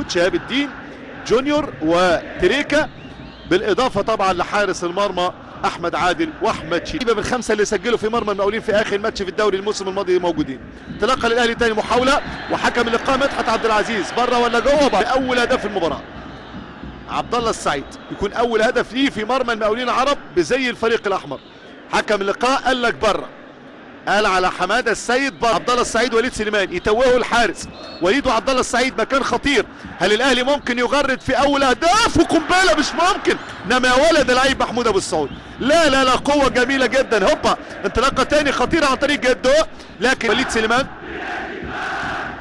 شهاب الدين جونيور وتريكا، بالاضافه طبعا لحارس المرمى احمد عادل واحمد شيبه، بالخمسه اللي سجلوا في مرمى المقاولين في اخر ماتش في الدوري الموسم الماضي موجودين. تلقى للاهلي تاني محاوله، وحكم اللقاء مدحت عبد العزيز بره ولا جوه. اول هدف المباراه عبد الله السعيد يكون اول هدف ليه في مرمى المقاولين العرب بزي الفريق الاحمر. حكم اللقاء قال لك بره، قال على حماده السيد بره. عبد الله السعيد وليد سليمان يتوهوا الحارس، وليد وعبد الله السعيد مكان خطير. هل الاهلي ممكن يغرد في اول اهداف؟ وقنبله مش ممكن، انما يا ولد العيب محمود ابو السعود، لا لا لا، قوه جميله جدا. هوبا انطلاقه تاني خطيره عن طريق جدو، لكن وليد سليمان.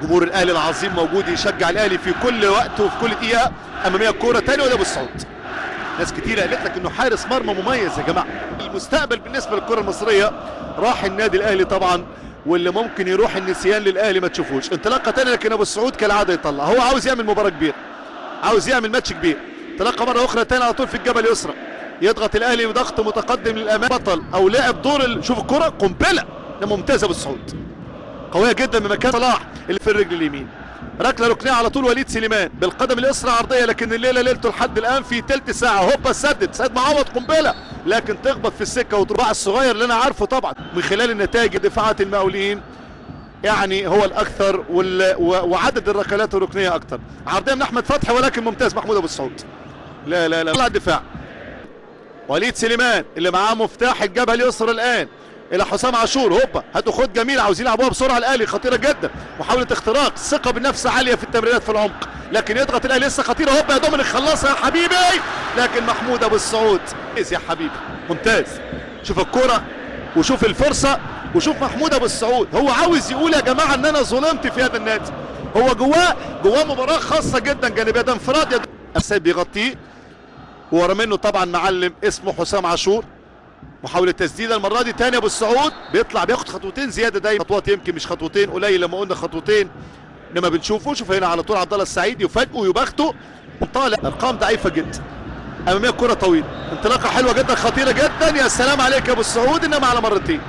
جمهور الاهلي العظيم موجود يشجع الاهلي في كل وقت وفي كل دقيقه. اماميه الكوره تاني وده ابو السعود. ناس كتيره قالت لك انه حارس مرمى مميز يا جماعه. المستقبل بالنسبه للكره المصريه راح النادي الاهلي طبعا، واللي ممكن يروح النسيان للاهلي ما تشوفوش. انطلاقه تانية، لكن ابو السعود كالعاده يطلع، هو عاوز يعمل مباراه كبيره، عاوز يعمل ماتش كبير. انطلاقه مره اخرى تاني على طول في الجبهه اليسرى، يضغط الاهلي بضغط متقدم للامام. بطل او لعب دور شوف الكره قنبله، ده ممتازه ابو السعود، قويه جدا من مكان صلاح اللي في الرجل اليمين. ركله ركنيه على طول وليد سليمان بالقدم اليسرى عرضيه، لكن الليله ليلته لحد الان في ثلث ساعه. هوبا سدد معوض قنبله، لكن تخبط في السكه. وطباع الصغير اللي انا عارفه طبعا من خلال النتائج دفاعات المقاولين يعني هو الاكثر، وعدد الركلات الركنيه اكثر. عرضيه من احمد فتحي، ولكن ممتاز محمود ابو السعود. لا لا لا، طلع الدفاع. وليد سليمان اللي معاه مفتاح الجبهه اليسرى الان الى حسام عاشور. هوبا هاتوا خد جميل، عاوزين يلعبوها بسرعه. الاهلي خطيره جدا، محاوله اختراق، ثقه بالنفس عاليه في التمريرات في العمق، لكن يضغط الاهلي لسه خطيره. هوبا يا دومينيك خلصها يا حبيبي، لكن محمود ابو السعود يا حبيبي ممتاز. شوف الكره وشوف الفرصه وشوف محمود ابو السعود، هو عاوز يقول يا جماعه ان انا ظلمت في هذا النادي. هو جواه مباراه خاصه جدا جانبيه، ده انفراد. السيد بيغطيه، ورا منه طبعا معلم اسمه حسام عاشور. محاولة تسديدة المرة دي تاني ابو السعود، بيطلع بياخد خطوتين زيادة، دايما خطوات يمكن مش خطوتين، قليل لما قلنا خطوتين انما بنشوفه. شوف هنا على طول عبد الله السعيد يفاجئه ويبخته، طالع ارقام ضعيفة جدا. امامية كرة طويلة، انطلاقة حلوة جدا خطيرة جدا، يا سلام عليك يا ابو السعود، انما على مرتين.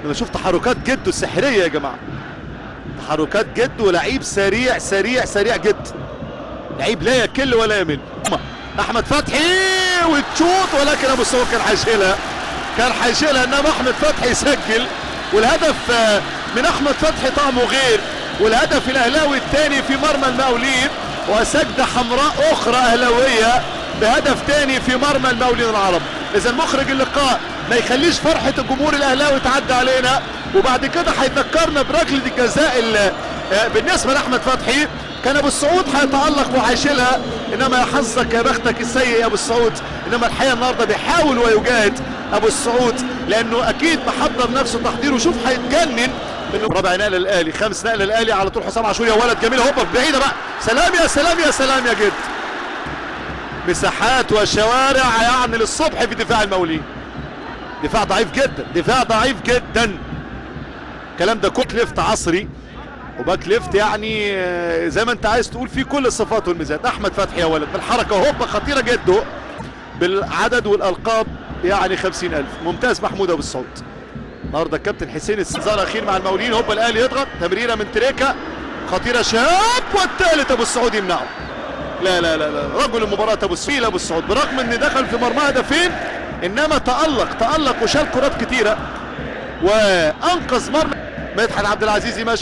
انا شوف تحركات جد سحرية يا جماعة، تحركات جد، ولعيب سريع سريع سريع جدا، لعيب لا يكل ولا يمل. احمد فتحي وتشوط، ولكن ابو السعود كان هيشيلها، انما احمد فتحي يسجل. والهدف من احمد فتحي طعمه غير، والهدف الاهلاوي الثاني في مرمى المقاولين، وسجده حمراء اخرى اهلاويه بهدف ثاني في مرمى المقاولين العرب. اذا مخرج اللقاء ما يخليش فرحه الجمهور الاهلاوي تعدي علينا، وبعد كده هيذكرنا بركله الجزاء بالنسبه لاحمد فتحي. كان ابو السعود هيتالق وهيشيلها، انما يا حظك يا بختك السيء يا ابو السعود. انما الحقيقه النهارده بيحاول ويجاهد ابو السعود، لانه اكيد محضر نفسه تحضير، وشوف هيتجنن. رابع نقله للاهلي، خامس نقله للاهلي على طول حسام عاشور، يا ولد جميله. هوبا بعيده بقى، سلام يا سلام يا سلام يا جد. مساحات وشوارع يعني للصبح في دفاع المقاولين، دفاع ضعيف جدا، دفاع ضعيف جدا. الكلام ده كوك ليفت عصري، وباك ليفت يعني زي ما انت عايز تقول فيه كل الصفات والميزات. احمد فتحي يا ولد بالحركه، هوبا خطيره جدا بالعدد والالقاب يعني 50,000. ممتاز محمود ابو السعود. النهارده الكابتن حسين السنزار الاخير مع المقاولين. هوبا الاهلي يضغط، تمريره من تريكا خطيره، شاب، والثالث ابو السعود يمنعه. لا لا لا لا، رجل المباراه ابو السعود، برغم ان دخل في مرمى هدفين، انما تالق وشال كرات كتيره وانقذ مرمى. مدحت عبد العزيز يمشي